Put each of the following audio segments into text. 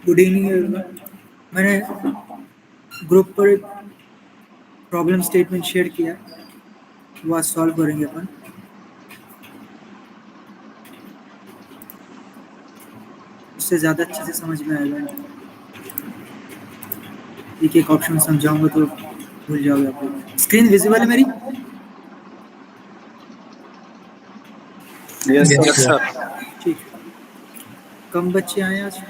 Good evening. मैंने group पर एक प्रॉब्लम स्टेटमेंट शेयर किया, वो आज सॉल्व करेंगे अपन। उससे ज़्यादा अच्छे से समझ में आएगा। एक एक ऑप्शन समझाऊंगा तो भूल जाओगे आप लोग। स्क्रीन विजिबल है मेरी? Yes sir. ठीक है। कम बच्चे आए आज?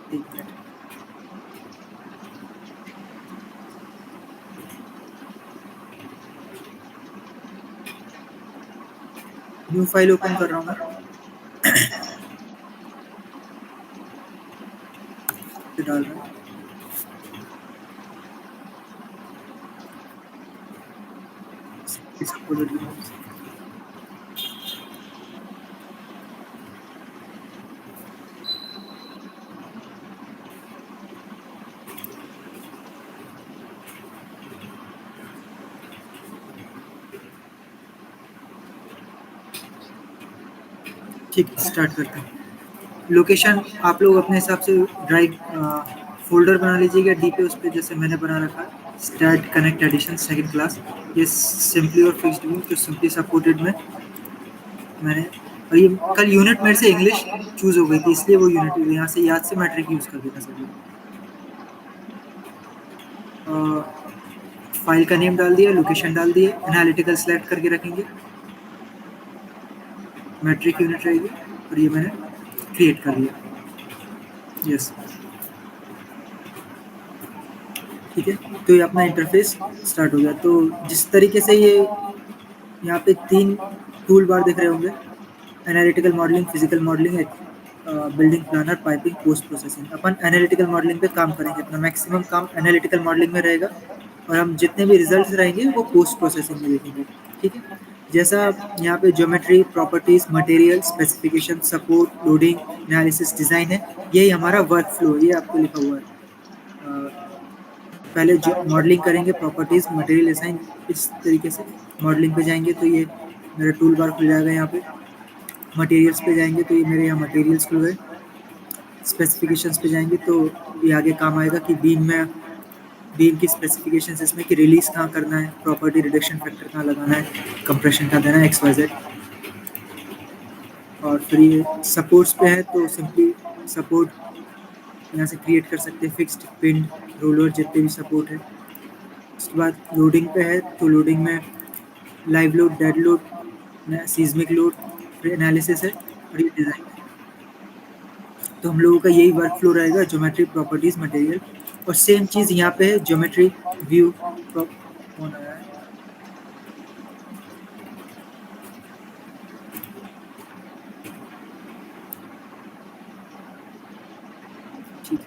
एक मिनट। न्यू फाइल ओपन कर रहा हूँ मैं। डाल रहा हूँ। इसको लोड करो। ठीक, स्टार्ट करते हैं। लोकेशन आप लोग अपने हिसाब से ड्राइव फोल्डर बना लीजिएगा डी पे, उस पर जैसे मैंने बना रखा है stat connect edition second class. ये सिंपली और फिक्स्ड व्यू तो सिंपली सपोर्टेड में मैंने, और ये कल यूनिट मेरे से इंग्लिश चूज हो गई थी, इसलिए वो यूनिट यहाँ से याद से मैट्रिक यूज कर देता सभी। फाइल का नेम डाल दिया, लोकेशन डाल दिए, एनालिटिकल सेलेक्ट करके रखेंगे, मैट्रिक यूनिट रहेगी, और ये मैंने क्रिएट कर लिया। यस, ठीक है। तो ये अपना इंटरफेस स्टार्ट हो गया। तो जिस तरीके से ये यहाँ पे 3 टूल बार दिख रहे होंगे, analytical modelling, physical modelling, building planner, piping, post processing. अपन एनालिटिकल मॉडलिंग पे काम करेंगे, अपना मैक्सिमम काम एनालिटिकल मॉडलिंग में रहेगा, और हम जितने भी रिजल्ट्स रहेंगे वो पोस्ट प्रोसेसिंग में देखेंगे। ठीक है। जैसा यहाँ पे geometry, properties, material, specification, support, loading, analysis, design है, यही हमारा वर्क फ्लो, ये आपको लिखा हुआ है। पहले जो मॉडलिंग करेंगे, प्रॉपर्टीज, मटेरियल असाइन, इस तरीके से मॉडलिंग पे जाएंगे तो ये मेरा टूल बार खुल जाएगा। यहाँ पे मटेरियल्स पे जाएंगे तो ये मेरे यहाँ मटेरियल्स खुल गए। स्पेसिफिकेशंस पे जाएंगे तो ये आगे काम आएगा कि बीम की स्पेसिफिकेशंस, इसमें कि रिलीज कहाँ करना है, प्रॉपर्टी, रिडक्शन फैक्टर कहाँ लगाना है, कंप्रेशन कहाँ देना है, XYZ। और फिर ये सपोर्ट्स पे है तो सिंपली सपोर्ट यहाँ से क्रिएट कर सकते हैं, फिक्स्ड, पिन, रोलर, जितने भी सपोर्ट है। उसके बाद लोडिंग पे है तो लोडिंग में live load, dead load, seismic load, फिर एनालिसिस है, और ये डिजाइन है। तो हम लोगों का यही वर्क फ्लो रहेगा, ज्योमेट्री, प्रॉपर्टीज, मटेरियल। और सेम चीज यहाँ पे है, ज्योमेट्री, व्यू, कौन आया है? ठीक है।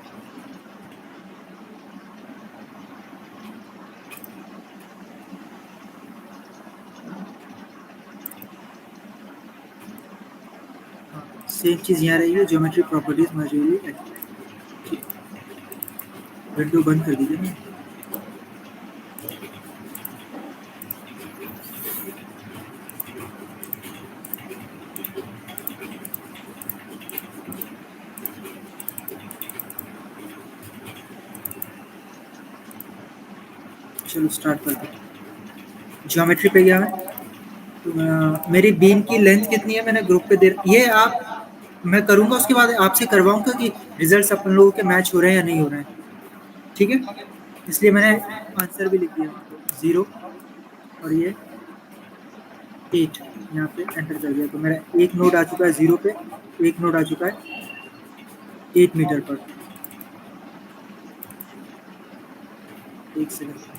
सेम चीज यहाँ रहेगी, ज्योमेट्री, प्रॉपर्टीज, मटेरियल। ठीक, विंडो बंद कर दीजिए ना। चलो स्टार्ट करते हैं। ज्योमेट्री पे गया मैं तो मेरी बीम की लेंथ कितनी है मैंने ग्रुप पे दे, ये आप, मैं करूंगा उसके बाद आपसे करवाऊंगा कि रिजल्ट्स अपन लोगों के मैच हो रहे हैं या नहीं हो रहे हैं। ठीक है, इसलिए मैंने आंसर भी लिख दिया वहाँ पे 0, और ये 8 यहाँ पे एंटर कर दिया। तो मेरा एक नोड आ चुका है 0 पे, एक नोड आ चुका है 8 मीटर पर। एक सेकंड।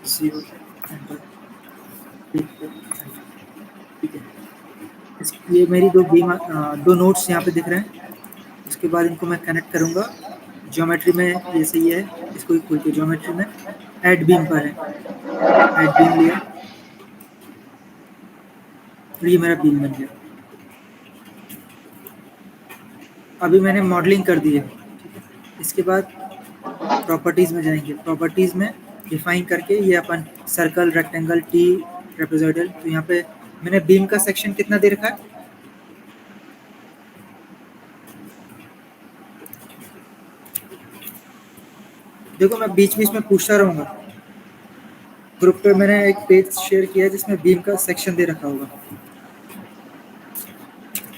0 एंटर, ठीक है। ये मेरी दो नोट्स यहाँ पे दिख रहे हैं। उसके बाद इनको मैं कनेक्ट करूँगा ज्योमेट्री में, जैसे ये है, इसको भी खोल के ज्योमेट्री में ऐड बीम पर है, ऐड बीम लिया और ये मेरा बीम बन गया। अभी मैंने मॉडलिंग कर दी है। इसके बाद प्रॉपर्टीज़ में जाएंगे, प्रॉपर्टीज़ में डिफाइन करके ये अपन सर्कल, रेक्टेंगल, टी, ट्रेपेजॉइडल। तो यहाँ पे मैंने बीम का सेक्शन कितना दे रखा है, देखो मैं बीच बीच में पूछता रहूँगा। ग्रुप पे मैंने एक पेज शेयर किया है जिसमें बीम का सेक्शन दे रखा होगा,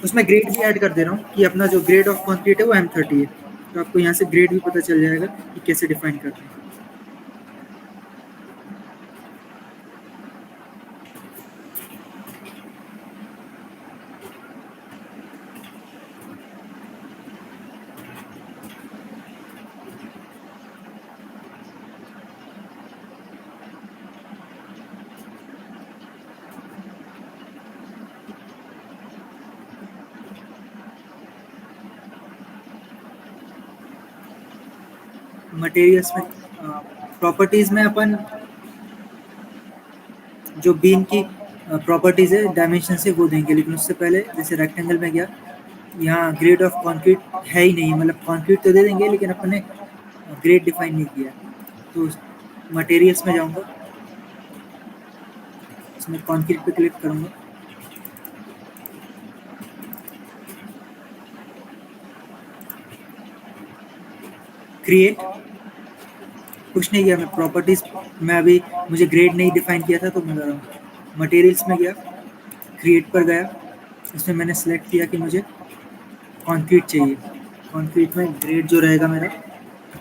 उसमें ग्रेड भी ऐड कर दे रहा हूँ कि अपना जो ग्रेड ऑफ कंक्रीट है वो M30 है। तो आपको यहाँ से ग्रेड भी पता चल जाएगा कि कैसे डिफाइन करते हैं। मटेरियल्स में प्रॉपर्टीज़ में अपन जो बीम की प्रॉपर्टीज़ है डायमेंशन से वो देंगे, लेकिन उससे पहले जैसे रेक्टेंगल में गया, यहाँ ग्रेड ऑफ कंक्रीट है ही नहीं, मतलब कंक्रीट तो दे देंगे लेकिन अपने ग्रेड डिफाइन नहीं किया। तो मटेरियल्स में जाऊँगा, इसमें कंक्रीट पे क्लिक करूँगा, क्रिएट, कुछ नहीं किया मैं प्रॉपर्टीज़ में, अभी मुझे ग्रेड नहीं डिफाइन किया था तो मैं कर रहा हूँ। मटेरियल्स में गया, क्रिएट पर गया, इसमें मैंने सेलेक्ट किया कि मुझे कंक्रीट चाहिए। कंक्रीट में ग्रेड जो रहेगा मेरा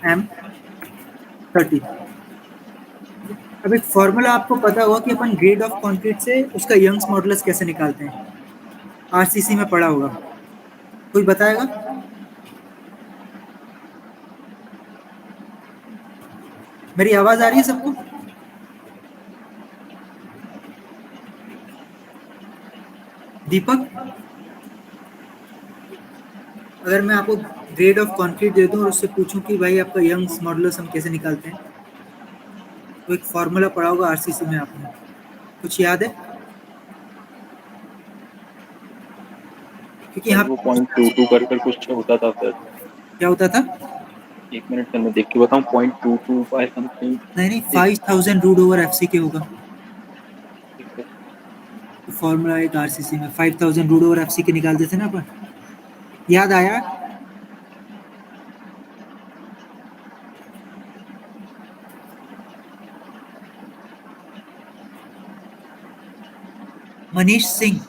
M30। अब एक फॉर्मूला आपको पता होगा कि अपन ग्रेड ऑफ कंक्रीट से उसका यंग्स मॉडुलस कैसे निकालते हैं, आरसीसी में पढ़ा होगा, कोई बताएगा? मेरी आवाज आ रही है सबको? दीपक, अगर मैं आपको ग्रेड ऑफ कंक्रीट दे दूं और उससे पूछूं कि भाई आपका यंग्स मॉडुलस हम कैसे निकालते हैं, तो एक फॉर्मूला पढ़ा होगा आरसीसी में आपने, कुछ याद है? क्योंकि यहाँ वो 0.22 कर कुछ होता था सर। क्या होता था? 1 मिनट सर मैं देख के बताऊं। 0.22 बाय समथिंग। नहीं 5000 रूट ओवर एफसी के होगा। ठीक है। तो फॉर्मूला एक आरसीसी में 5000 रूट ओवर एफसी के निकालते थे ना अपन, याद आया? मनीष सिंह,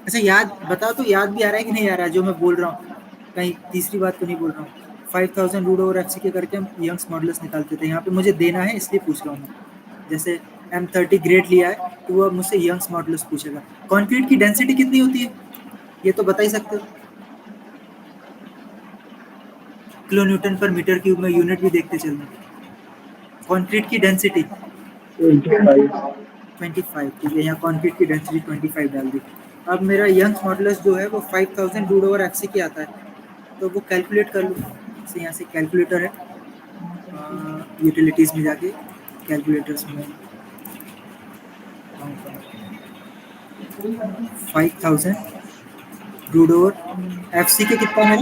अच्छा याद बताओ तो, याद भी आ रहा है कि नहीं आ रहा है जो मैं बोल रहा हूँ? कहीं तीसरी बात तो नहीं बोल रहा हूँ? 5000 रूट ओवर एफसी के करके हम यंग्स मॉडुलस निकालते थे। यहाँ पे मुझे देना है इसलिए पूछ रहा हूँ। जैसे M30 ग्रेड लिया है तो वो मुझसे यंग्स मॉडुलस पूछेगा। कंक्रीट की डेंसिटी कितनी होती है ये तो बता ही सकते हो? किलो न्यूटन पर मीटर क्यूब में यूनिट भी देखते चलना। कंक्रीट की डेंसिटी 25, ठीक है, यहाँ कंक्रीट की डेंसिटी 25 डाल दी। अब मेरा यंग्स मॉडुलस जो है वो 5000 रूट ओवर एफसी की आता है, तो वो कैलकुलेट कर लूँ। जैसे यहाँ से कैलकुलेटर है, यूटिलिटीज़ में जाके कैलकुलेटर्स में 5000 रूट ओवर एफसी के कितना है?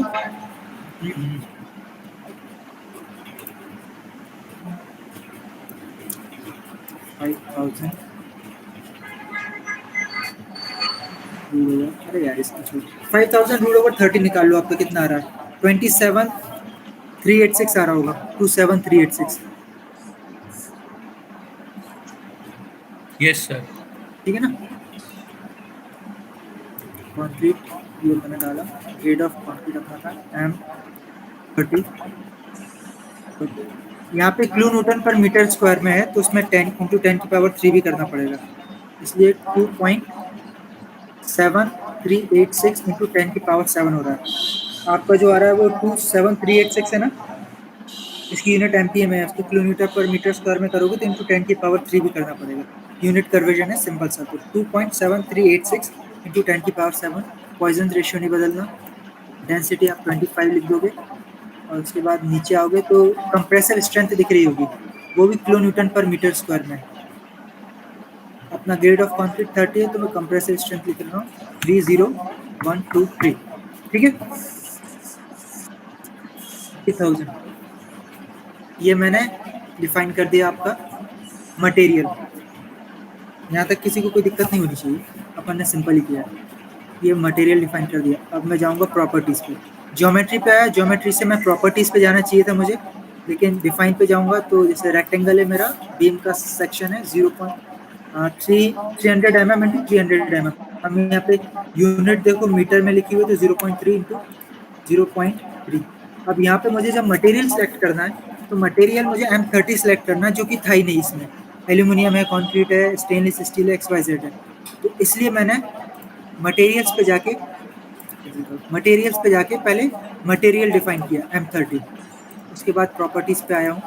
5000, अरे यार इसका छोड़, 5000 रूट ओवर 30 निकाल लो, आपका कितना आ रहा है? 27386 आ रहा होगा, 27386। Yes sir. ठीक है ना? कंक्रीट ये मैंने डाला, ग्रेड ऑफ कंक्रीट अपना था M30। यहाँ पे किलो न्यूटन पर मीटर स्क्वायर में है तो उसमें 10 × 10⁻³ भी करना पड़ेगा, इसलिए 2.7386 × 10⁻⁷ हो रहा है। आपका जो आ रहा है वो 27386 है ना? इसकी यूनिट एमपीएम है, उसको किलोमीटर पर मीटर स्क्वायर में करोगे तो इंटू 10 की पावर 3 भी करना पड़ेगा। यूनिट कन्वर्जन है सिंपल सा, तो 2.7386 इंटू 10 की पावर 7। पॉइजन रेशियो नहीं बदलना। डेंसिटी आप 25 लिख दोगे और उसके बाद नीचे आओगे तो कंप्रेसिव स्ट्रेंथ दिख रही होगी, वो भी किलो न्यूटन पर मीटर स्क्वायर में। अपना ग्रेड ऑफ कॉन्क्रीट 30 है तो मैं कंप्रेसिव स्ट्रेंथ लिख रहा हूँ 30123। ठीक है, 3000 ये मैंने डिफाइन कर दिया आपका मटेरियल। यहाँ तक किसी को कोई दिक्कत नहीं होनी चाहिए, अपन ने सिंपल ही किया है। ये मटेरियल डिफाइन कर दिया। अब मैं जाऊँगा प्रॉपर्टीज़ पे। ज्योमेट्री पे आया, ज्योमेट्री से मैं प्रॉपर्टीज़ पे जाना चाहिए था मुझे, लेकिन डिफाइन पे जाऊँगा तो जैसे रेक्टेंगल है मेरा, बीम का सेक्शन है 300 mm इंटू 300 mm। हम यहाँ पे यूनिट देखो मीटर में लिखी हुई तो 0.3 इंटू 0.3। अब यहाँ पे मुझे जब मटेरियल सेलेक्ट करना है तो मटेरियल मुझे M30 सेलेक्ट करना है, जो कि था ही नहीं इसमें। एल्यूमिनियम है, कंक्रीट है, स्टेनलेस स्टील है, XYZ है। तो इसलिए मैंने मटेरियल्स पे जाके पहले मटेरियल डिफाइन किया M30। उसके बाद प्रॉपर्टीज़ पे आया हूँ,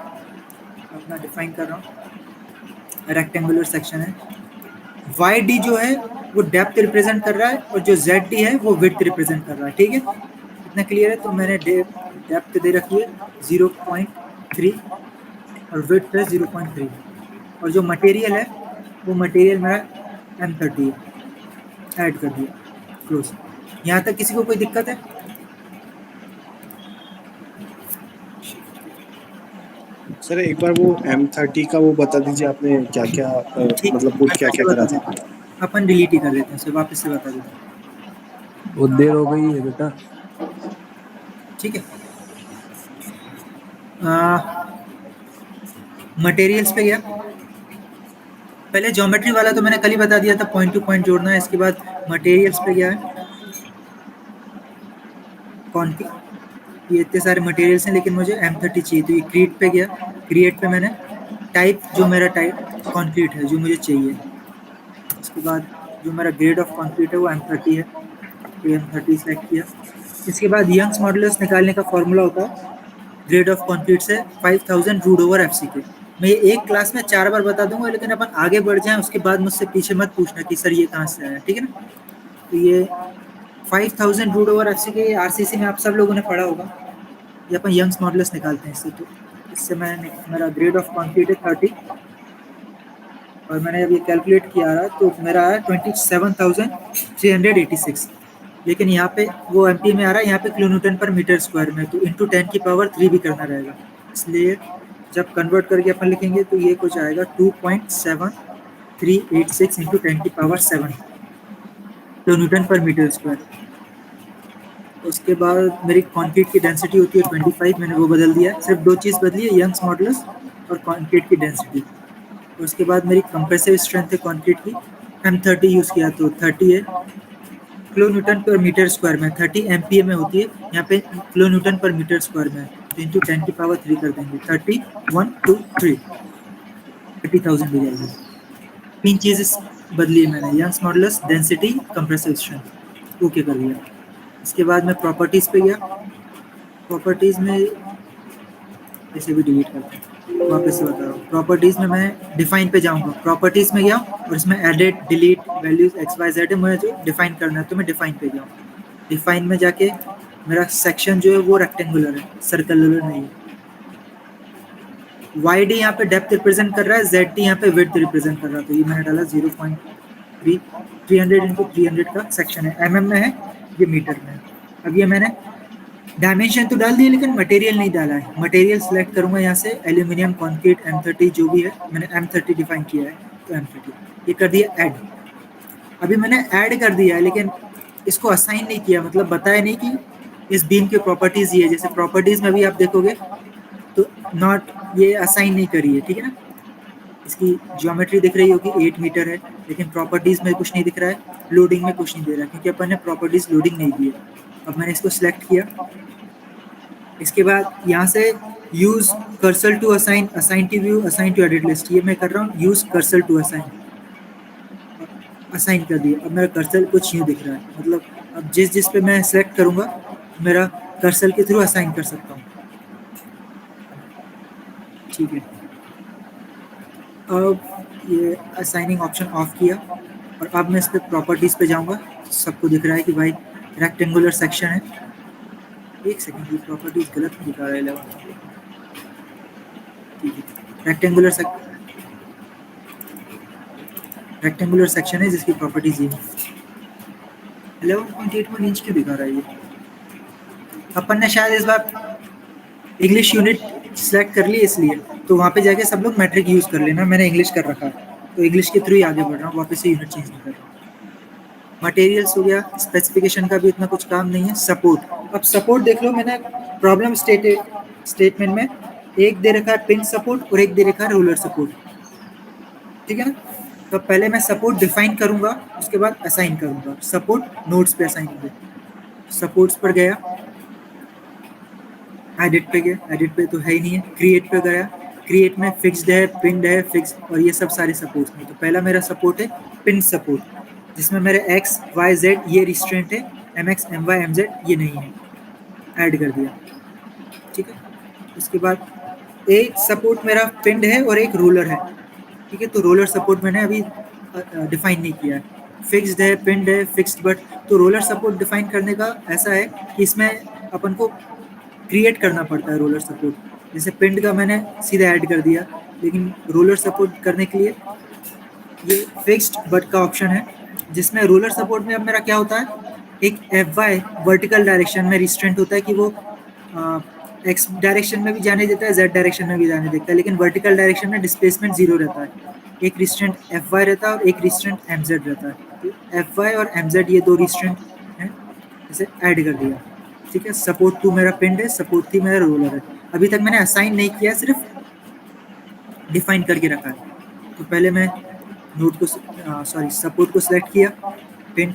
अपना डिफाइन कर रहा हूँ। रेक्टेंगुलर सेक्शन है, YD जो है वो डेप्थ रिप्रेजेंट कर रहा है और जो ZD है वो विड्थ रिप्रेजेंट कर रहा है। ठीक है, इतना क्लियर है। तो मैंने डेप्थ दे रखी है 0.3 और विड्थ है 0.3, और जो मटेरियल है वो मटेरियल मेरा M30 है, ऐड कर दिया, क्लोज। यहाँ तक किसी को कोई दिक्कत है? सर एक बार वो M30 का वो बता दीजिए, आपने क्या क्या मतलब पुट क्या क्या करा था? अपन डिलीट ही कर देते हैं, वापस से बता देते हैं। वो देर हो गई है बेटा। ठीक है, मटेरियल्स पे गया। पहले ज्योमेट्री वाला तो मैंने कल ही बता दिया था, पॉइंट टू पॉइंट जोड़ना है। इसके बाद मटेरियल्स पे गया है, कौन की ये इतने सारे मटेरियल्स हैं लेकिन मुझे M30 चाहिए, तो ये क्रिएट पे गया। क्रिएट पे मैंने टाइप, जो मेरा टाइप कंक्रीट है जो मुझे चाहिए। इसके बाद जो मेरा ग्रेड ऑफ कंक्रीट है वो M30 है, तो M30 सेलेक्ट किया। इसके बाद यंग्स मॉडुलस निकालने का फॉर्मूला होता है ग्रेड ऑफ कंक्रीट से 5000 रूट ओवर FCK। मैं ये एक क्लास में 4 बार बता दूंगा, लेकिन अपन आगे बढ़ जाएं उसके बाद मुझसे पीछे मत पूछना कि सर ये कहाँ से आया। ठीक है ना, तो ये 5000 रूट ओवर FCK RCC में आप सब लोगों ने पढ़ा होगा। ये अपन यंग्स मॉडुलस निकालते हैं इससे। तो इससे मैंने मेरा ग्रेड ऑफ कंक्रीट है 30 और मैंने जब ये कैलकुलेट किया रहा तो मेरा आया 27,386। लेकिन यहाँ पे वो MP में आ रहा है, यहाँ पे किलो न्यूटन पर मीटर स्क्वायर में, तो इंटू 10 की पावर 3 भी करना रहेगा। इसलिए जब कन्वर्ट करके अपन लिखेंगे तो ये कुछ आएगा 2.7386 इंटू 10 की पावर 7 किलो न्यूटन पर मीटर स्क्वायर। उसके बाद मेरी कंक्रीट की डेंसिटी होती है 25, मैंने वो बदल दिया। सिर्फ 2 चीज़ बदली है, यंग्स मॉडुलस और कंक्रीट की डेंसिटी। उसके बाद मेरी कंप्रेसिव स्ट्रेंथ है कंक्रीट की, M30 यूज़ किया तो 30 है किलो न्यूटन पर मीटर स्क्वायर में। 30 MPa में होती है, यहाँ पे किलो न्यूटन पर मीटर स्क्वायर में, तो इंटू 10 की पावर 3 कर देंगे। 30,000 हो जाएगी। 3 चीज़ें बदली है मैंने, Young's modulus, density, compressive strength, okay कर दिया। इसके बाद मैं प्रॉपर्टीज़ पे गया। प्रॉपर्टीज़ में ऐसे भी डिलीट करता हूँ, वापस से बता रहा हूँ। प्रॉपर्टीज़ में मैं डिफाइन पे जाऊँगा, प्रॉपर्टीज़ में गया और इसमें एडिट डिलीट वैल्यूज XYZ है, मुझे जो डिफाइन करना है तो मैं डिफाइन पे गया। डिफाइन में जाके मेरा सेक्शन जो है वो रेक्टेंगुलर है, सर्कुलर नहीं है। YD यहाँ पे डेप्थ रिप्रेजेंट कर रहा है, ZD यहाँ पे विड्थ रिप्रेजेंट कर रहा है, तो ये मैंने डाला 0.3 300 इंटू 300 का सेक्शन है, MM में है, ये मीटर में है। अब ये मैंने डायमेंशन तो डाल दिए लेकिन मटेरियल नहीं डाला है। मटेरियल सेलेक्ट करूंगा यहाँ से, एल्यूमिनियम, कंक्रीट, M30 जो भी है, मैंने M30 डिफाइन किया है तो M30 ये कर दिया ऐड। अभी मैंने ऐड कर दिया है लेकिन इसको असाइन नहीं किया, मतलब बताया नहीं कि इस बीम की प्रॉपर्टीज़ ये है। जैसे प्रॉपर्टीज़ में भी आप देखोगे तो नॉट ये असाइन नहीं करी है। ठीक है ना, इसकी ज्योमेट्री दिख रही होगी 8 मीटर है, लेकिन प्रॉपर्टीज़ में कुछ नहीं दिख रहा है, लोडिंग में कुछ नहीं दे रहा है, क्योंकि अपन ने प्रॉपर्टीज़ लोडिंग नहीं दी है। अब मैंने इसको सिलेक्ट किया। इसके बाद यहाँ से use cursor to assign, assign to view, assign to edit list, ये मैं कर रहा हूँ। Use cursor to assign, assign कर दिया। अब मेरा कर्सर कुछ यूँ दिख रहा है, मतलब अब जिस पे मैं सेलेक्ट करूँगा मेरा कर्सर के थ्रू असाइन कर सकता हूँ। ठीक है, अब ये असाइनिंग ऑप्शन ऑफ किया और अब मैं इस पे प्रॉपर्टीज पे जाऊंगा। सबको दिख रहा है कि भाई रेक्टेंगुलर सेक्शन है। एक सेकंड, ये प्रॉपर्टीज गलत दिखा रहा है 11। ठीक है, रेक्टेंगुलर सेक्शन है जिसकी प्रॉपर्टीज ये है। 11.81 इंच क्यों दिखा रहा है ये? अपन ने शायद इस बार इंग्लिश यूनिट सेलेक्ट कर ली इसलिए, तो वहाँ पे जाके सब लोग मैट्रिक यूज कर लेना। मैंने इंग्लिश कर रखा है तो इंग्लिश के थ्रू ही आगे बढ़ रहा हूँ, वापस से यूनिट चेंज नहीं कर रहा हूँ। मटेरियल्स हो गया, स्पेसिफिकेशन का भी इतना कुछ काम नहीं है। सपोर्ट, अब सपोर्ट देख लो, मैंने प्रॉब्लम स्टेटमेंट में एक दे रखा है पिन सपोर्ट और एक दे रखा है रोलर सपोर्ट, ठीक है ना। तो पहले मैं सपोर्ट डिफाइन करूंगा, उसके बाद असाइन करूंगा। सपोर्ट नोड्स पे असाइन होंगे। सपोर्ट्स पर गया, एडिट पे गया, एडिट पे तो है ही नहीं है। क्रिएट पे गया, क्रिएट में फिक्स्ड है, पिन्ड है, फिक्स, और ये सब सारे सपोर्ट्स में। तो पहला मेरा सपोर्ट है पिन सपोर्ट, जिसमें मेरे एक्स वाई जेड ये रिस्ट्रेंट है, M X M Y M Z ये नहीं है, ऐड कर दिया, ठीक है। उसके बाद एक सपोर्ट मेरा पिन्ड है और एक रोलर है, ठीक है। तो रोलर सपोर्ट मैंने अभी डिफाइन नहीं किया है। फिक्स्ड है, पिन्ड है, फिक्स्ड, बट तो रोलर सपोर्ट डिफाइन करने का ऐसा है कि इसमें अपन को क्रिएट करना पड़ता है रोलर सपोर्ट। जैसे पिंड का मैंने सीधा ऐड कर दिया, लेकिन रोलर सपोर्ट करने के लिए ये फिक्स्ड बट का ऑप्शन है, जिसमें रोलर सपोर्ट में अब मेरा क्या होता है, एक एफ वाई वर्टिकल डायरेक्शन में रिस्ट्रेंट होता है कि वो एक्स डायरेक्शन में भी जाने देता है, जेड डायरेक्शन में भी जाने देता है, लेकिन वर्टिकल डायरेक्शन में डिस्प्लेसमेंट जीरो रहता है। एक रिस्ट्रेंट एफ वाई रहता है और एक रिस्ट्रेंट एम जेड रहता है। तो एफ वाई और एम जेड ये दो रिस्ट्रेंट हैं, इसे ऐड कर दिया, ठीक है। सपोर्ट 2 मेरा पिंड है, सपोर्ट 3 मेरा रोलर है। अभी तक मैंने असाइन नहीं किया, सिर्फ डिफाइन करके रखा है। तो पहले मैं नोड को सपोर्ट को सिलेक्ट किया, पिंड,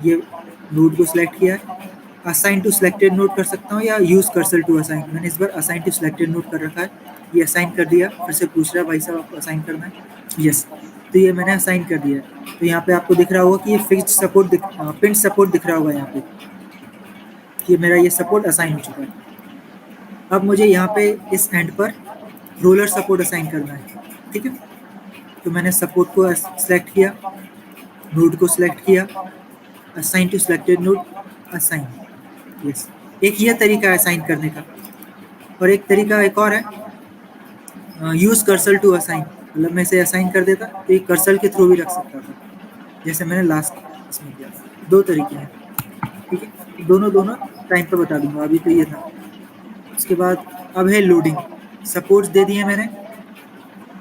ये नोड को सिलेक्ट किया। असाइन टू सिलेक्टेड नोड कर सकता हूँ या यूज कर्सर टू असाइन। मैंने इस बार असाइन टू सिलेक्टेड नोड कर रखा है। ये असाइन कर दिया, फिर से पूछ रहा है भाई साहब आपको असाइन करना है, यस। तो ये मैंने असाइन कर दिया। तो यहाँ पे आपको दिख रहा होगा कि ये फिक्स्ड सपोर्ट पिंड सपोर्ट दिख रहा होगा यहाँ पे, ये मेरा ये सपोर्ट असाइन हो चुका है। अब मुझे यहाँ पे इस एंड पर रोलर सपोर्ट असाइन करना है, ठीक है। तो मैंने सपोर्ट को सिलेक्ट किया, नोड को सिलेक्ट किया, assign to selected node, assign, yes. एक ये तरीका है असाइन करने का, और एक तरीका एक और है, यूज कर्सर टू असाइन। मतलब मैं इसे असाइन कर देता तो ये कर्सर के थ्रू भी रख सकता था, जैसे मैंने लास्ट इसमें किया। दो तरीके हैं, ठीक है, दोनों टाइम पे बता दूंगा, अभी तो ये था। उसके बाद अब है लोडिंग। सपोर्ट्स दे दिए मैंने।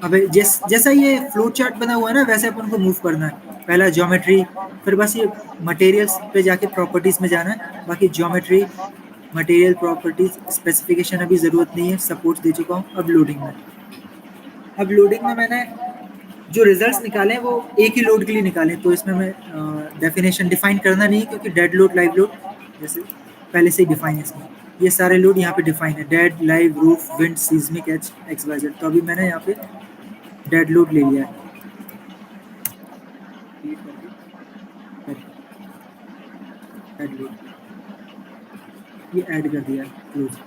अब जैसा ये फ्लो चार्ट बना हुआ है ना, वैसे अपन को मूव करना है। पहला ज्योमेट्री, फिर बस ये मटेरियल्स पे जाके प्रॉपर्टीज में जाना है। बाकी ज्योमेट्री, मटेरियल प्रॉपर्टीज, स्पेसिफिकेशन अभी ज़रूरत नहीं है, सपोर्ट्स दे चुका हूँ। अब लोडिंग में मैंने जो रिजल्ट्स निकाले वो एक ही लोड के लिए निकाले, तो इसमें मैं डेफिनेशन डिफाइन करना नहीं है, क्योंकि डेड लोड, लाइव लोड जैसे पहले से ही डिफाइन है इसमें। ये सारे लोड यहाँ पे डिफाइन है, dead, live, roof, wind, seismic, H, X Y Z. तो अभी मैंने यहाँ पे डेड लोड ले लिया है, डेड लोड ये ऐड कर दिया है, क्लोज।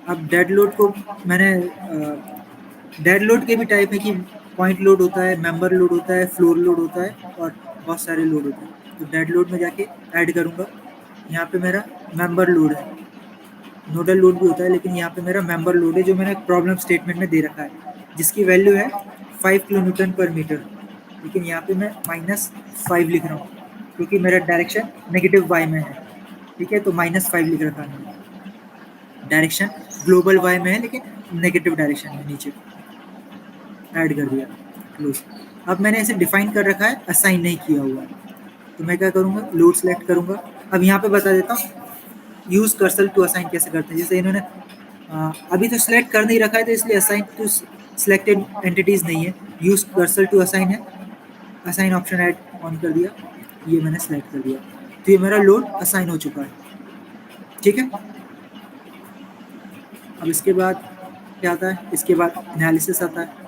अब डेड लोड को मैंने डेड लोड के भी टाइप है कि पॉइंट लोड होता है, मेंबर लोड होता है, फ्लोर लोड होता है, और बहुत सारे लोड होते हैं। तो डेड लोड में जाके ऐड करूँगा। यहाँ पे मेरा मेंबर लोड है, नोडल लोड भी होता है, लेकिन यहाँ पे मेरा मेंबर लोड है जो मैंने प्रॉब्लम स्टेटमेंट में दे रखा है, जिसकी वैल्यू है 5 किलोन्यूटन पर मीटर। लेकिन यहाँ पे मैं -5 लिख रहा हूँ, क्योंकि मेरा डायरेक्शन नेगेटिव वाई में है, ठीक है। तो -5 लिख रखा है। डायरेक्शन ग्लोबल वाई में है, लेकिन नेगेटिव डायरेक्शन में नीचे ऐड कर दिया, क्लोज। अब मैंने इसे डिफाइन कर रखा है, असाइन नहीं किया हुआ। तो मैं क्या करूँगा, लोड सेलेक्ट करूँगा। अब यहाँ पे बता देता हूँ यूज कर्सर टू असाइन कैसे करते हैं। जैसे इन्होंने अभी तो सिलेक्ट कर नहीं रखा है, तो इसलिए असाइन टू सिलेक्टेड एंटिटीज नहीं है, यूज कर्सर टू असाइन है। असाइन ऑप्शन ऐड ऑन कर दिया, ये मैंने सिलेक्ट कर दिया। तो ये मेरा लोड असाइन हो चुका है, ठीक है। अब इसके बाद क्या आता है, इसके बाद एनालिसिस आता है।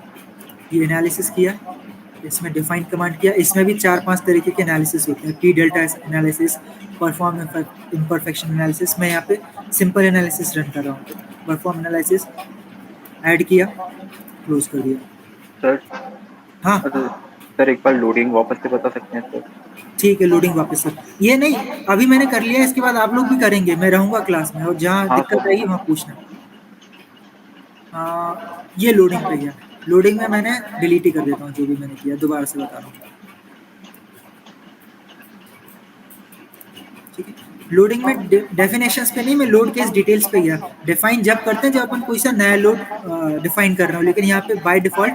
ये एनालिसिस किया, इसमें डिफाइन कमांड किया। इसमें भी 4-5 तरीके के एनालिसिस होते हैं, T delta analysis, perform imperfection analysis. मैं यहाँ पे सिंपल एनालिसिस रन कर रहा हूँ। परफॉर्म एनालिसिस ऐड किया, क्लोज कर दिया। सर हाँ सर एक बार लोडिंग वापस से बता सकते हैं सर? ठीक है, लोडिंग वापस से। ये नहीं, अभी मैंने कर लिया, इसके बाद आप लोग भी करेंगे, मैं रहूंगा क्लास में, और जहाँ हाँ दिक्कत सर। आएगी वहाँ पूछना। ये लोडिंग पे गया, लोडिंग में मैंने डिलीट ही कर देता हूँ जो भी मैंने किया, दोबारा से बता रहा हूँ। ठीक है, लोडिंग में डेफिनेशंस पे नहीं, मैं लोड केस डिटेल्स पे गया। डिफाइन जब करते हैं जब अपन कोई सा नया लोड डिफाइन कर रहा हूँ, लेकिन यहाँ पे by default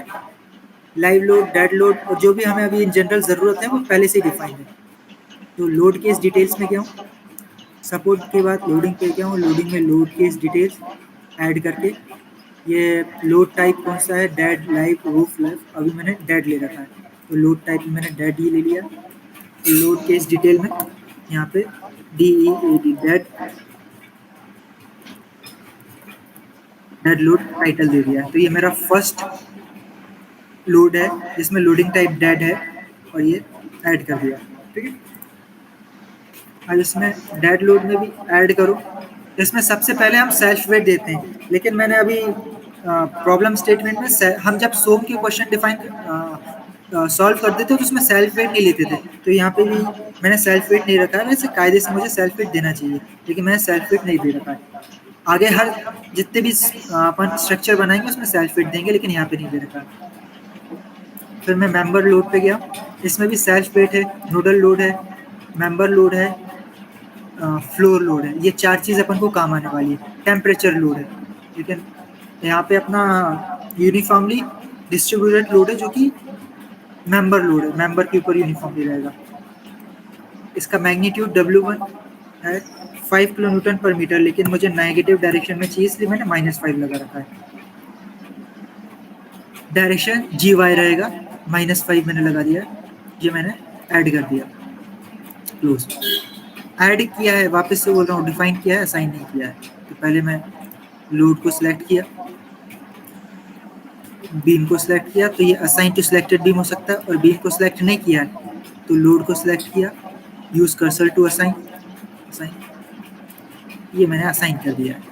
live load, dead load और जो भी हमें अभी इन जनरल ज़रूरत है वो पहले से ही डिफाइंड है। तो लोड केस डिटेल्स में गया हूँ, सपोर्ट के बाद लोडिंग पे गया हूँ, लोडिंग में लोड केस डिटेल्स ऐड करके, ये लोड टाइप कौन सा है, डेड, लाइव, रूफ, लाइव, अभी मैंने डेड ले रखा है, तो लोड टाइप में मैंने डेड ही ले लिया। तो लोड केस डिटेल में यहाँ पे DEAD, डेड लोड टाइटल दे दिया है। तो ये मेरा फर्स्ट लोड है जिसमें लोडिंग टाइप डेड है, और ये ऐड कर दिया। ठीक है, अब इसमें डेड लोड में भी ऐड करो, इसमें सबसे पहले हम सेल्फ वेट देते हैं, लेकिन मैंने अभी प्रॉब्लम स्टेटमेंट में हम जब सोम के क्वेश्चन डिफाइन सॉल्व करते थे तो उसमें सेल्फ वेट नहीं लेते थे, तो यहाँ पे भी मैंने सेल्फ वेट नहीं रखा है। वैसे कायदे से मुझे सेल्फ वेट देना चाहिए, लेकिन मैंने सेल्फ वेट नहीं दे रखा है। आगे हर जितने भी अपन स्ट्रक्चर बनाएंगे उसमें सेल्फ वेट देंगे, लेकिन यहाँ पे नहीं दे रखा है। फिर मैं मेंबर लोड पे गया, इसमें भी सेल्फ वेट है, नोडल लोड है, मेंबर लोड है, फ्लोर लोड है। ये चार चीज़ अपन को काम आने वाली है। टेम्परेचर लोड है, लेकिन यहाँ पे अपना यूनिफॉर्मली डिस्ट्रीब्यूटेड लोड है जो कि मेंबर लोड है, मेंबर के ऊपर यूनिफॉर्मली रहेगा। इसका मैग्नीट्यूड W1 है 5 किलो न्यूटन पर मीटर, लेकिन मुझे नेगेटिव डायरेक्शन में चाहिए इसलिए मैंने -5 लगा रखा है। डायरेक्शन GY रहेगा, -5 मैंने लगा दिया, ये मैंने ऐड कर दिया, क्लोज। ऐड किया है, वापस से बोल रहा हूँ, डिफाइन किया है, असाइन नहीं किया है। तो पहले मैं लोड को सिलेक्ट किया, बीम को सिलेक्ट किया, तो ये असाइन टू सिलेक्टेड बीम हो सकता है, और बीम को सिलेक्ट नहीं किया है तो लोड को सिलेक्ट किया, use cursor to assign, assign, ये मैंने असाइन कर दिया है।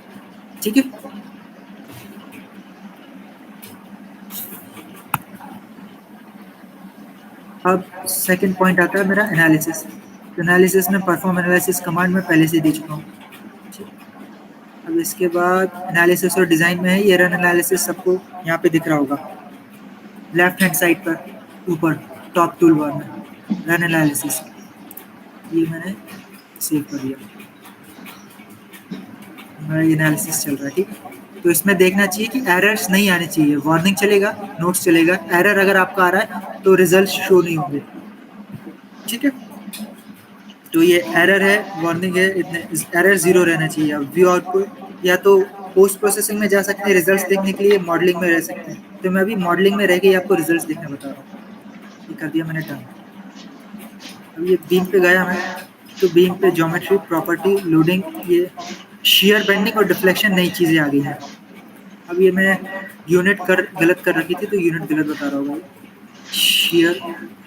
ठीक है, अब सेकंड पॉइंट आता है मेरा एनालिसिस। तो एनालिसिस में परफॉर्म एनालिसिस कमांड में पहले से दे चुका हूँ। अब इसके बाद एनालिसिस और डिज़ाइन में है, ये रन एनालिसिस सबको यहाँ पे दिख रहा होगा लेफ्ट हैंड साइड पर ऊपर टॉप टूल बार में, रन एनालिसिस, ये मैंने सेव कर दिया, मेरा एनालिसिस चल रहा है। ठीक, तो इसमें देखना चाहिए कि एरर्स नहीं आने चाहिए, वार्निंग चलेगा, नोट्स चलेगा, एरर अगर आपका आ रहा है तो रिजल्ट शो नहीं होंगे। ठीक है, तो ये एरर है, वार्निंग है, इतने एरर 0 रहना चाहिए। अब व्यू आउटपुट या तो पोस्ट प्रोसेसिंग में जा सकते हैं रिजल्ट्स देखने के लिए, मॉडलिंग में रह सकते हैं, तो मैं अभी मॉडलिंग में रह के आपको रिजल्ट्स देखने बता रहा हूँ। ये कर दिया मैंने डन। अब ये बीम पे गया मैं, तो बीम पे ज्योमेट्री, प्रॉपर्टी, लोडिंग, ये शेयर, बेंडिंग और डिफ्लेक्शन नई चीज़ें आ गई हैं। अब ये मैं यूनिट गलत कर रखी थी, तो यूनिट गलत बता रहा हूँ। शेयर,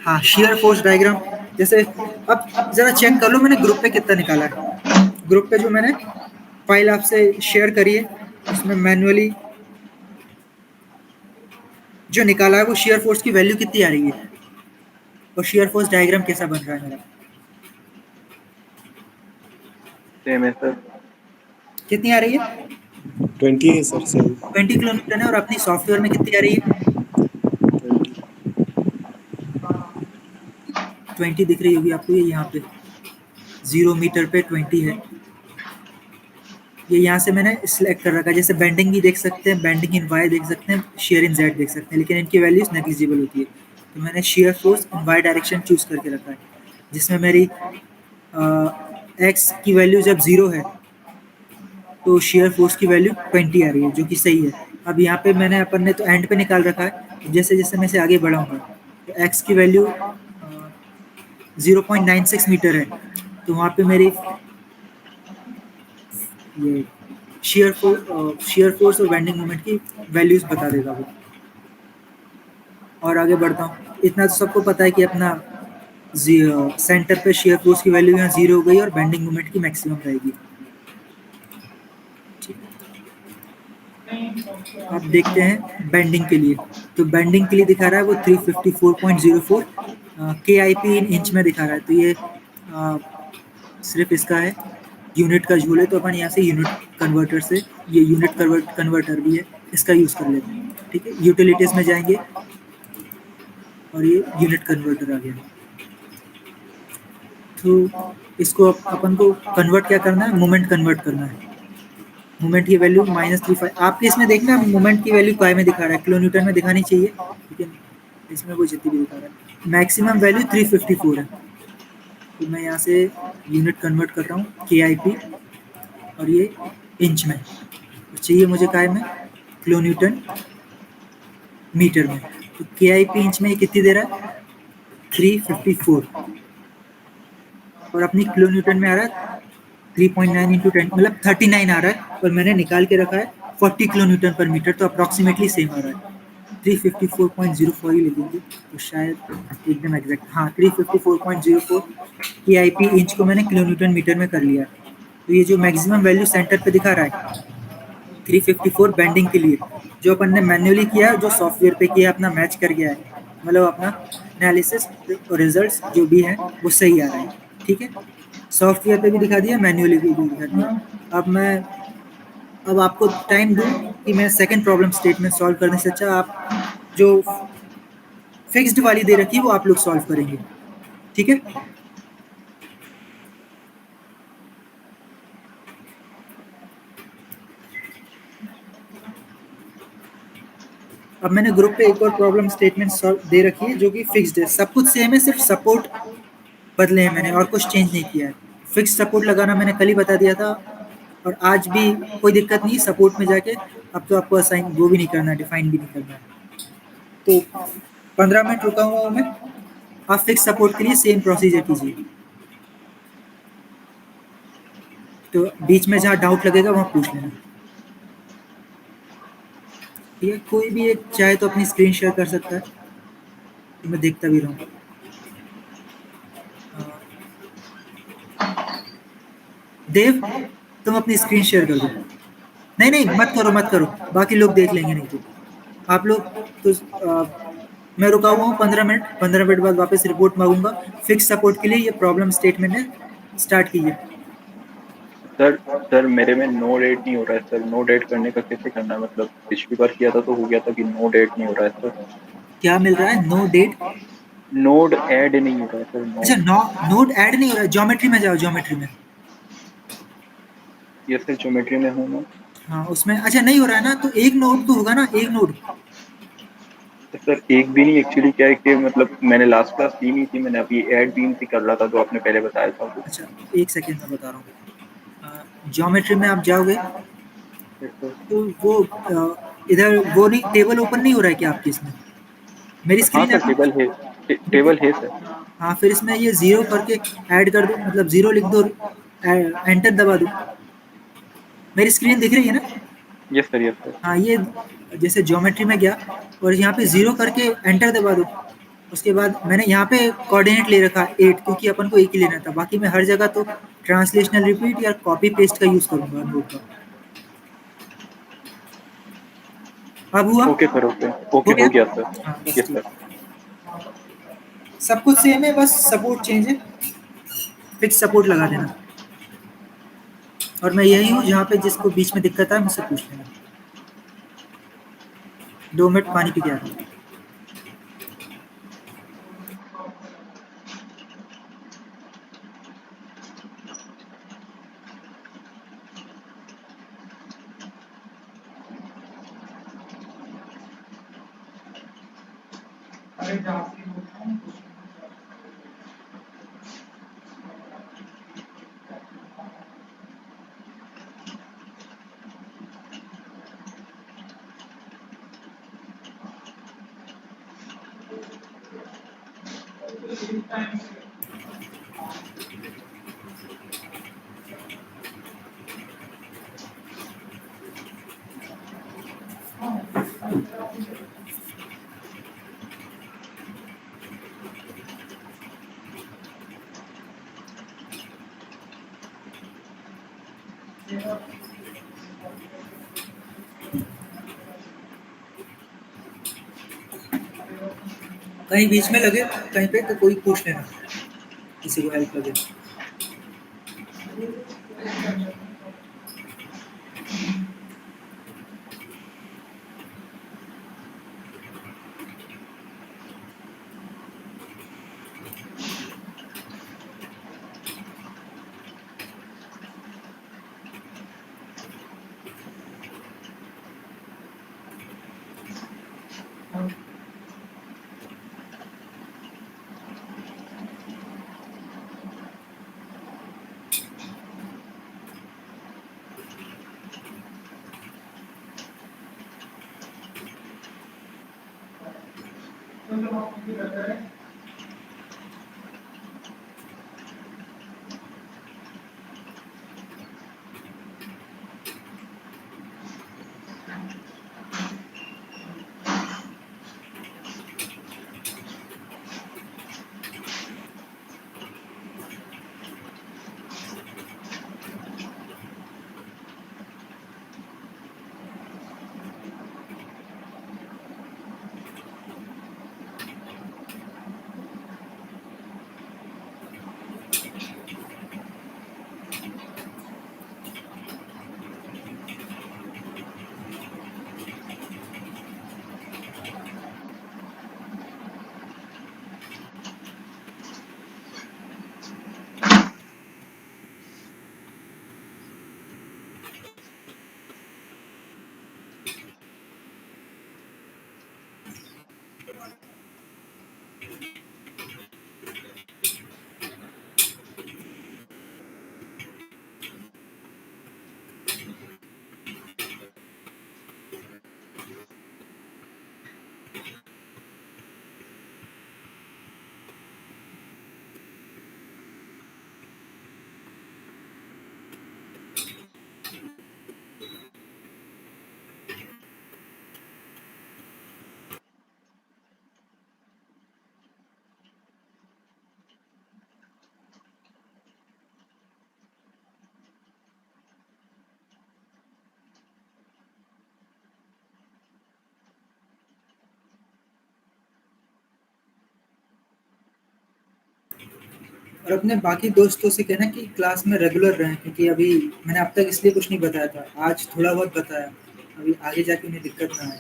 हाँ, शेयर फोर्स डायग्राम, जैसे अब जरा चेक कर लो मैंने ग्रुप पे कितना निकाला है। ग्रुप पे जो मैंने फाइल आपसे शेयर करी है उसमें मैन्युअली जो निकाला है वो शेयर फोर्स की वैल्यू कितनी आ रही है, और शेयर फोर्स डायग्राम कैसा बन रहा है मेरा, सेम है सर। कितनी आ रही है? 20 है सर, सही 20 किलो न्यूटन है, और अपनी सॉफ्टवेयर में कितनी आ रही है? 20 दिख रही होगी आपको, ये यहाँ पे 0 मीटर पे 20 है। ये यहाँ से मैंने सिलेक्ट कर रखा है, जैसे बेंडिंग भी देख सकते हैं, बेंडिंग इन वाई देख सकते हैं, शेयर इन जेड देख सकते हैं, लेकिन इनकी वैल्यूज नेग्लिजिबल होती है। तो मैंने shear force in Y direction choose करके रखा है, जिसमें मेरी एक्स की वैल्यू जब 0 है तो शेयर फोर्स की वैल्यू 20 आ रही है, जो कि सही है। अब यहाँ पे मैंने अपन ने तो एंड पे निकाल रखा है, जैसे जैसे मैं से आगे बढ़ाऊंगा तो एक्स की वैल्यू 0.96 मीटर है, तो वहाँ पे मेरी ये शेयर फोर्स और बेंडिंग मोमेंट की वैल्यूज बता देगा वो। और आगे बढ़ता हूँ, इतना तो सबको पता है कि अपना सेंटर पे शेयर फोर्स की वैल्यू यहाँ 0 हो गई और बेंडिंग मोमेंट की मैक्सिमम रहेगी। आप देखते हैं बेंडिंग के लिए, तो बेंडिंग के लिए दिखा रहा है वो 354.04 KIP इन इंच में दिखा रहा है। तो ये सिर्फ इसका है, यूनिट का झूल है, तो अपन यहाँ से यूनिट कन्वर्टर से, ये यूनिट कन्वर्टर भी है, इसका यूज़ कर लेते हैं। ठीक है, यूटिलिटीज़ में जाएंगे और ये यूनिट कन्वर्टर आ गया। तो इसको अपन को कन्वर्ट क्या करना है, मोमेंट कन्वर्ट करना है। मोमेंट की वैल्यू -35, आपके इसमें देखना मोमेंट की वैल्यू काय में दिखा रहा है, किलो न्यूटन में दिखानी चाहिए, लेकिन इसमें वो जितनी भी दिखा रहा है। मैक्सिमम वैल्यू 354 है, तो मैं यहाँ से यूनिट कन्वर्ट कर रहा हूँ KIP, और ये इंच में चाहिए मुझे, काय में, किलो न्यूटन मीटर में। तो KIP इंच में ये कितनी दे रहा है, 354, और अपनी किलो न्यूटन में आ रहा है 3.9 इंटू 10, मतलब 39 आ रहा है, और मैंने निकाल के रखा है 40 किलो न्यूटन पर मीटर, तो अप्रॉक्सीमेटली सेम आ रहा है। 354.04 ही लिखेंगे तो शायद एकदम एग्जैक्ट, हाँ 354.04 KIP इंच को मैंने किलो न्यूटन मीटर में कर लिया। तो ये जो मैक्सिमम वैल्यू सेंटर पे दिखा रहा है 354 बेंडिंग के लिए, जो अपन ने मैन्युअली किया है, जो सॉफ्टवेयर पे किया अपना मैच कर गया है, मतलब अपना एनालिसिस और रिजल्ट्स जो भी हैं वो सही आ रहे हैं। ठीक है, सॉफ्टवेयर पे भी दिखा दिया, मैन्युअली भी दिखा दिया। अब आपको टाइम दूं कि मैं सेकंड प्रॉब्लम स्टेटमेंट सॉल्व करने से अच्छा आप जो फिक्स्ड वाली दे रखी है वो आप लोग सॉल्व करेंगे। ठीक है, अब मैंने ग्रुप पे एक और प्रॉब्लम स्टेटमेंट सॉल्व दे रखी है जो कि फिक्स्ड है, सब कुछ सेम है, सिर्फ सपोर्ट बदले हैं मैंने और कुछ चेंज नहीं किया है। फिक्स सपोर्ट लगाना मैंने कल ही बता दिया था, और आज भी कोई दिक्कत नहीं, सपोर्ट में जाके अब तो आपको असाइन वो भी नहीं करना, डिफाइन भी नहीं करना है। तो 15 मिनट रुका हुआ हूँ मैं, आप फिक्स सपोर्ट के लिए सेम प्रोसीजर कीजिए। तो बीच में जहाँ डाउट लगेगा वहाँ पूछ लेना। ठीक है, कोई भी एक चाहे तो अपनी स्क्रीन शेयर कर सकता है, तो मैं देखता भी रहूँ। देव, तुम अपनी स्क्रीन शेयर कर दो। नहीं नहीं, मत करो मत करो, बाकी लोग देख लेंगे नहीं तो। आप लोग तो मैं रुका हुआ हूँ 15 मिनट, 15 मिनट बाद वापस रिपोर्ट मांगूंगा। फिक्स सपोर्ट के लिए ये प्रॉब्लम स्टेटमेंट है, स्टार्ट कीजिए। सर सर मेरे में नो डेट नहीं हो रहा है सर, नो डेट करने का कैसे करना है, मतलब पिछली बार किया था तो हो गया था कि नो डेट नहीं हो रहा है सर। क्या मिल रहा है, नो डेट? नोड ऐड नहीं हो रहा है सर, अच्छा, नोड ऐड नहीं हो रहा है, ज्योमेट्री में जाओ, ज्योमेट्री में। ये सर ज्योमेट्री में हूँ मैं। हाँ उसमें, अच्छा नहीं हो रहा है ना, तो एक नोड तो होगा ना, एक नोड। तो सर एक भी नहीं, एक्चुअली क्या है कि मतलब मैंने लास्ट क्लास दी नहीं थी, मैंने अभी ऐड भी नहीं कर रहा था जो आपने पहले बताया था वो। अच्छा एक सेकेंड में बता रहा हूँ। ज्योमेट्री में आप जाओगे तो वो इधर वो नहीं, टेबल ओपन नहीं हो रहा है क्या आपके इसमें? मेरी हाँ स्क्रीन सर है टेबल है, टेबल है सर। हाँ, फिर इसमें ये जीरो करके ऐड कर दो, मतलब जीरो लिख दो, एंटर दबा दो। मेरी स्क्रीन दिख रही है ना? Yes sir, yes sir. हाँ, ये जैसे ज्योमेट्री में गया और यहाँ पे जीरो करके एंटर दबा दो। उसके बाद मैंने यहाँ पे कोऑर्डिनेट ले रखा 8, क्योंकि अपन को एक ही लेना था, बाकी मैं हर जगह तो ट्रांसलेशनल रिपीट या कॉपी पेस्ट का यूज करूंगा नोट का। अब हुआ? ओके सर, ओके हो ओके, गया? हो गया सर। हाँ बस यस ठीक, सर। सब कुछ सेम है, बस सपोर्ट चेंज है, फिक्स सपोर्ट लगा देना। और मैं यही हूँ, जहाँ पे जिसको बीच में दिक्कत है मुझसे पूछ लेना। 2 मिनट पानी पी के आ रहा हूँ। कहीं बीच में लगे कहीं पे तो कोई पूछ लेना, किसी को हेल्प लगे। और अपने बाकी दोस्तों से कहना कि क्लास में रेगुलर रहें, क्योंकि अभी मैंने अब तक इसलिए कुछ नहीं बताया था, आज थोड़ा बहुत बताया, अभी आगे जाके उन्हें दिक्कत ना आए।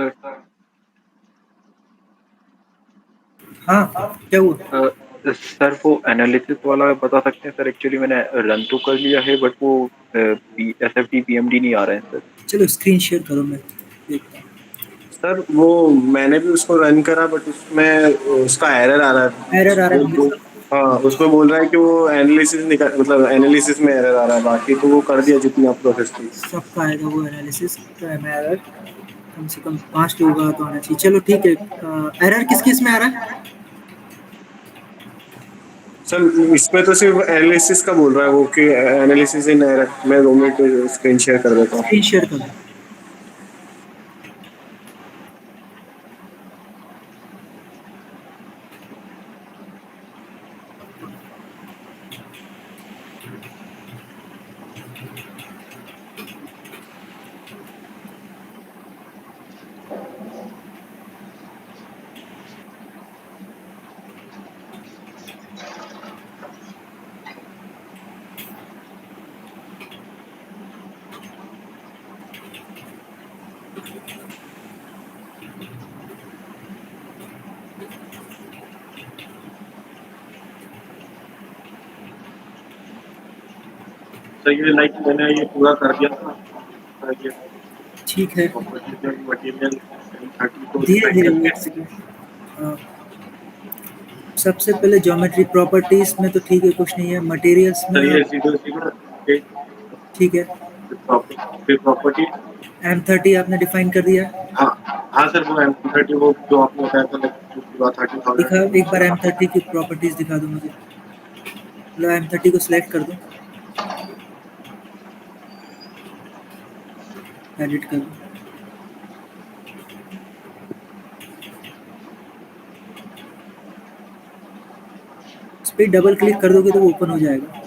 सर हाँ, क्या हुआ? सर वो एनालिसिस वाला बता सकते हैं सर? एक्चुअली मैंने रन तो कर लिया है बट वो SFT PMD नहीं आ रहे हैं सर। चलो स्क्रीन शेयर करो, मैं देखता हूँ। सर वो मैंने भी उसको रन करा बट उसमें उसका एरर आ रहा है। एरर आ रहा है वो हाँ, उसमें बोल रहा है कि वो एनालिसिस निकाल, मतलब एनालिसिस में एरर आ रहा है, बाकी तो वो कर दिया जितनी आप प्रोसेस थी। सबका आएगा वो एनालिसिस का एरर, कम से कम 5 लोगों का तो आना चाहिए। चलो ठीक है। एरर किस किस में आ रहा है? सर इसमें तो सिर्फ एनालिसिस का बोल रहा है वो कि एनालिसिस इन एरर। मैं 2 मिनट स्क्रीन शेयर कर देता हूँ। स्क्रीन शेयर करो। सर ये लाइक मैंने ये पूरा कर दिया था। सर ये ठीक है, मटेरियल M30 को धीरे डिफाइन धीरे, करके। एक सेकेंड। सबसे पहले ज्योमेट्री प्रॉपर्टीज में तो ठीक है, कुछ नहीं है। मटेरियल्स में सर ये आप 0 ठीक है। फिर प्रॉपर्टी। M30 आपने डिफाइन कर दिया। हाँ हाँ सर, वो M30 वो जो आपने बताया था लाइक पूरा 30,000 दिखा एक बार से। M30 की प्रॉपर्टीज दिखा दो मुझे। लो M30 को सिलेक्ट कर दो, एडिट कर दो। इस पर डबल क्लिक कर दोगे तो वो ओपन हो जाएगा।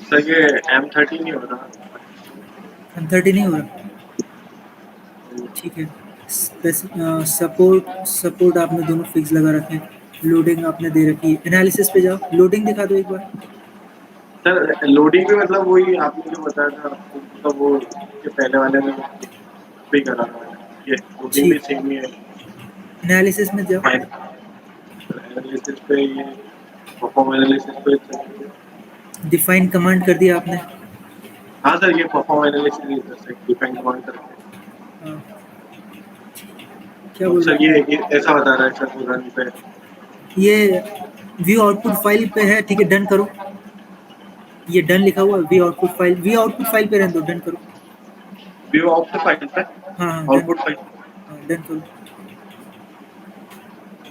सर ये M30 नहीं हो रहा। M30 नहीं हो रहा, ठीक है। सपोर्ट आपने दोनों फिक्स लगा रखे हैं। लोडिंग आपने दे रखी है। एनालिसिस पे जाओ, लोडिंग दिखा दो एक बार। सर लोडिंग भी मतलब वही आपने जो बताया था, मतलब वो के पहले वाले में भी करा था मैंने। ये लोडिंग भी ठीक, सेम ही है। एनालिसिस में जाओ। फाइन एनालिसिस पे ये परफॉर्म एनालिसिस पे चलेंगे। डिफाइन कमांड कर दिया आपने। हाँ सर, ये परफॉर्म एनालिसिस ही कर सकते डिफाइन कमांड करके। हाँ, क्या तो बोल सर रहा ये ऐसा बता रहा है सर वो रन पे। है? ये व्यू आउटपुट फाइल पे है, ठीक है। डन करो। ये डन लिखा हुआ है। व्यू आउटपुट फाइल पे रहने दो, डन करो। व्यू आउटपुट फाइल पे, हाँ हाँ, डन आउटपुट करो। फाइल। हाँ, डन करो।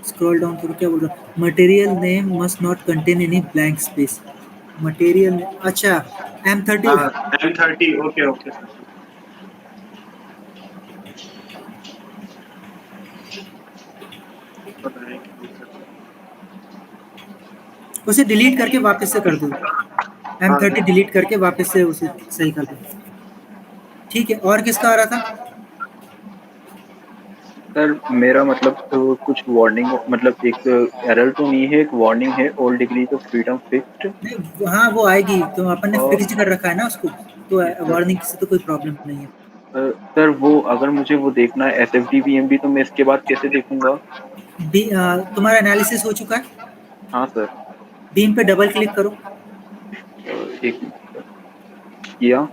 स्क्रॉल डाउन करो, क्या बोल रहा है? Material name must not contain any blank space. Material, अच्छा, M30। हाँ M30, ओके ओके सर। पता है कि सर। उसे डिलीट करके वापस से कर दो। हाँ M30 सर। डिलीट करके वापस से उसे सही कर दो। ठीक है, और किसका आ रहा था? सर मेरा मतलब तो कुछ वार्निंग, मतलब एक एरर तो नहीं है, एक वार्निंग है, all degrees of freedom fixed. नहीं, हाँ वो आएगी, तो अपन ने और फिक्स कर रखा है ना उसको, तो यस सर। वार्निंग से तो कोई प्रॉब्लम नहीं है। सर वो अगर मुझे वो देखना है SFD PMD तो मैं इसके बाद कैसे देखूंगा? तुम्हारा एनालिसिस हो चुका है। हाँ सर। बीम पे डबल क्लिक करो। एक मिनट सर, किया।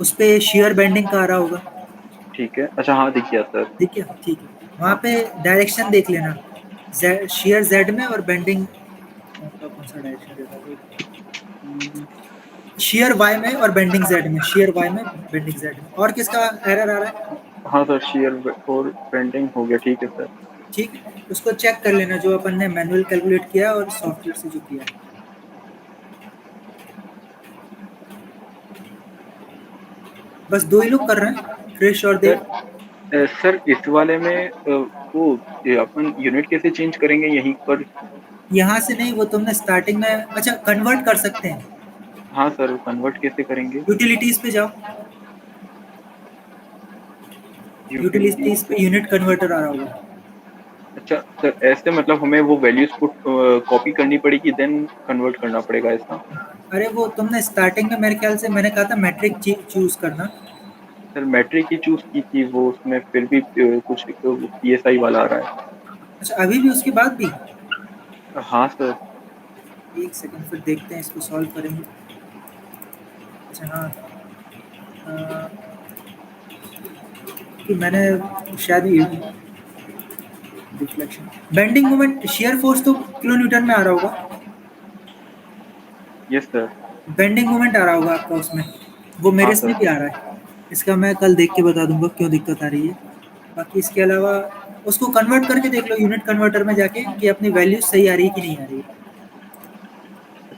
उस पे शेयर बेंडिंग का आ रहा होगा। ठीक है, अच्छा हाँ दिख गया सर। ठीक है, ठीक है। वहाँ हाँ। पे डायरेक्शन देख लेना। शेयर जेड में और बेंडिंग कौन सा डायरेक्शन देता है? शेयर वाई में और बेंडिंग जेड में। शेयर वाई में, बेंडिंग जेड में। और किसका एरर आ रहा है? हाँ सर, शेयर और पेंडिंग हो गया, ठीक है सर। ठीक है, उसको चेक कर लेना, जो अपन ने मैनुअल कैलकुलेट किया और सॉफ्टवेयर से जो किया है। बस दो ही लोग कर रहे हैं, क्रिश और सर देव। सर इस वाले में वो अपन यूनिट कैसे चेंज करेंगे यहीं पर? यहाँ से नहीं, वो तुमने स्टार्टिंग में, अच्छा, कन्वर्ट कर सकते हैं। हाँ सर, वो कन्वर्ट कैसे करेंगे? यूटिलिटीज पे जाओ। यूटिलिटीज यूटिलिटीज पे। पे यूनिट कन्वर्टर आ रहा होगा। अच्छा सर, ऐसे मतलब हमें वो वैल्यूज पुट कॉपी करनी पड़ेगी, देन कन्वर्ट करना पड़ेगा ऐसा? अरे वो तुमने स्टार्टिंग में मेरे ख्याल से मैंने कहा था मैट्रिक चूज करना। सर मैट्रिक ही चूज की थी, वो उसमें फिर भी कुछ PSI वाला आ रहा है। अच्छा, अभी भी उसके बाद भी? हाँ सर। एक सेकंड, फिर देखते हैं, इसको सॉल्व करेंगे। अच्छा हाँ, कि मैंने शायद deflection, bending moment, shear force तो किलो न्यूटन में आ रहा होगा। Yes sir. बेंडिंग मोमेंट आ रहा होगा आपका उसमें, वो हाँ मेरे सर। में भी आ रहा है। इसका मैं कल देख के बता दूंगा क्यों दिक्कत आ रही है। बाकी इसके अलावा उसको कन्वर्ट करके देख लो यूनिट कन्वर्टर में जाके कि अपनी वैल्यू सही आ रही है कि नहीं आ रही है।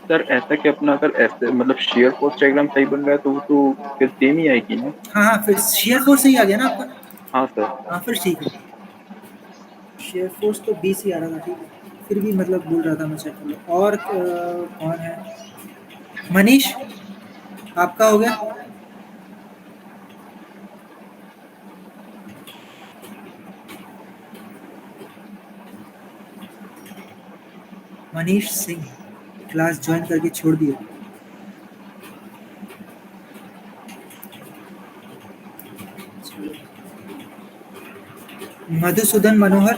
सर ऐसा कि अपना अगर ऐसे मतलब शेयर फोर्स डायग्राम सही बन रहा है तो वो तो फिर सेम ही आएगी ना। हाँ हाँ, फिर शियर फोर्स सही आ गया ना आपका। हाँ सर। हाँ फिर ठीक है, शेयर फोर्स तो 20 ही आ रहा था, ठीक है। फिर भी मतलब बोल रहा था मैं, चेक कर लो। और कौन है? मनीष, आपका हो गया? मनीष सिंह क्लास ज्वाइन करके छोड़ दिया। मधुसूदन मनोहर,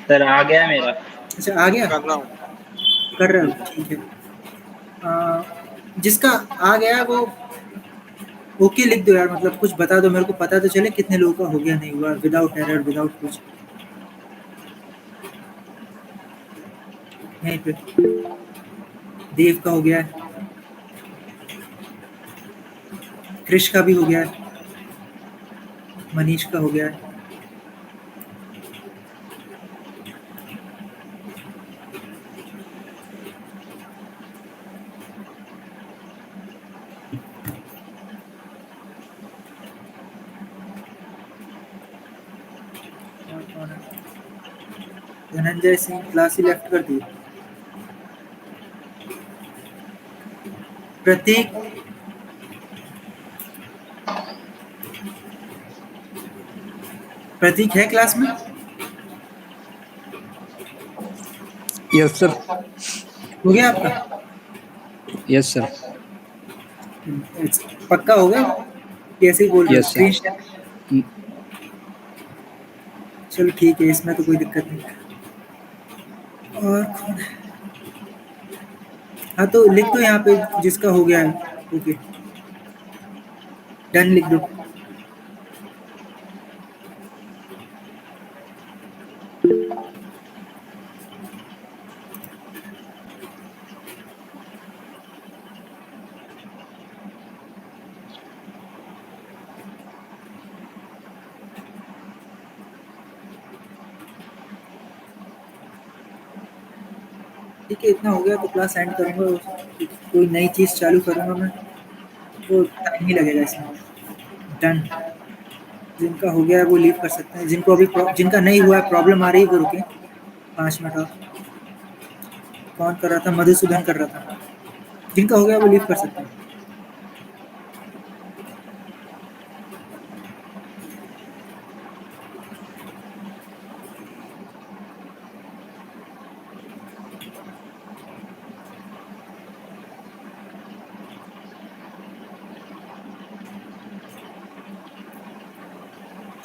सर आ गया मेरा। अच्छा आ गया, कर रहा हूँ। कर रहे हो, ठीक है। जिसका आ गया वो ओके लिख दो यार, मतलब कुछ बता दो मेरे को, पता तो चले कितने लोगों का हो गया नहीं हुआ, विदाउट एरर विदाउट कुछ। यहीं पे देव का हो गया है, क्रिश का भी हो गया है, मनीष का हो गया है। और कौन है? धनंजय सिंह क्लास ही लेफ्ट कर दी। प्रतीक, प्रतीक है क्लास में? Yes sir. हो गया आपका? Yes sir. पक्का हो गया? कैसे ही बोल रहे हो, यस स्क्रीन सर। शेयर? चलो ठीक है, इसमें तो कोई दिक्कत नहीं। और कौन है? हाँ तो लिख दो यहाँ पे जिसका हो गया है, ओके डन लिख दो। ठीक है, इतना हो गया तो क्लास एंड करूँगा, कोई नई चीज़ चालू करूँगा मैं, तो टाइम ही लगेगा इसमें। डन, जिनका हो गया है वो लीव कर सकते हैं, जिनको अभी जिनका नहीं हुआ है, प्रॉब्लम आ रही है, वो रुके 5 मिनट और। कौन कर रहा था? मधुसूदन कर रहा था। जिनका हो गया वो लीव कर सकते हैं।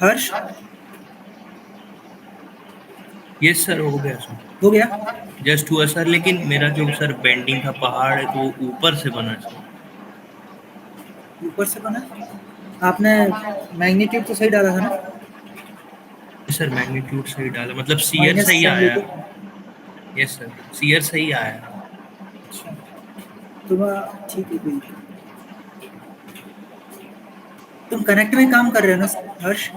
हर्ष, यस सर, हो गया सर। हो गया? जस्ट हुआ सर, लेकिन मेरा जो सर बेंडिंग का पहाड़ है तो वो ऊपर से बना सर। ऊपर से बना? आपने मैग्नीट्यूड तो सही डाला था ना? सर मैग्नीट्यूड सही डाला, मतलब सीयर माइनस सही साइन आया। लेके। यस सर, सीयर सही आया। अच्छा, तो ठीक है, कोई दिक्कत नहीं। तुम कनेक्ट में काम कर रहे हो ना हर्ष?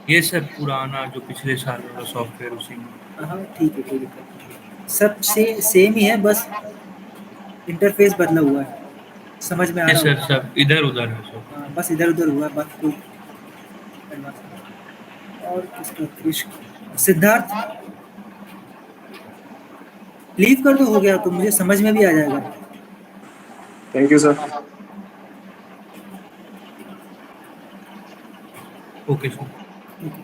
ये सर पुराना जो पिछले साल वाला सॉफ्टवेयर उसी में। हाँ ठीक है, कोई दिक्कत नहीं। सब सेम ही है, बस इंटरफेस बदला हुआ है, समझ में आ यस रहा सर, होगा। सब इधर उधर है सब। हाँ बस इधर उधर हुआ है, बाकी कोई एडवांस नहीं। और किसका? क्रिश, सिद्धार्थ लीव कर दो, हो गया तो मुझे समझ में भी आ जाएगा। Thank you sir. Okay sir. Okay.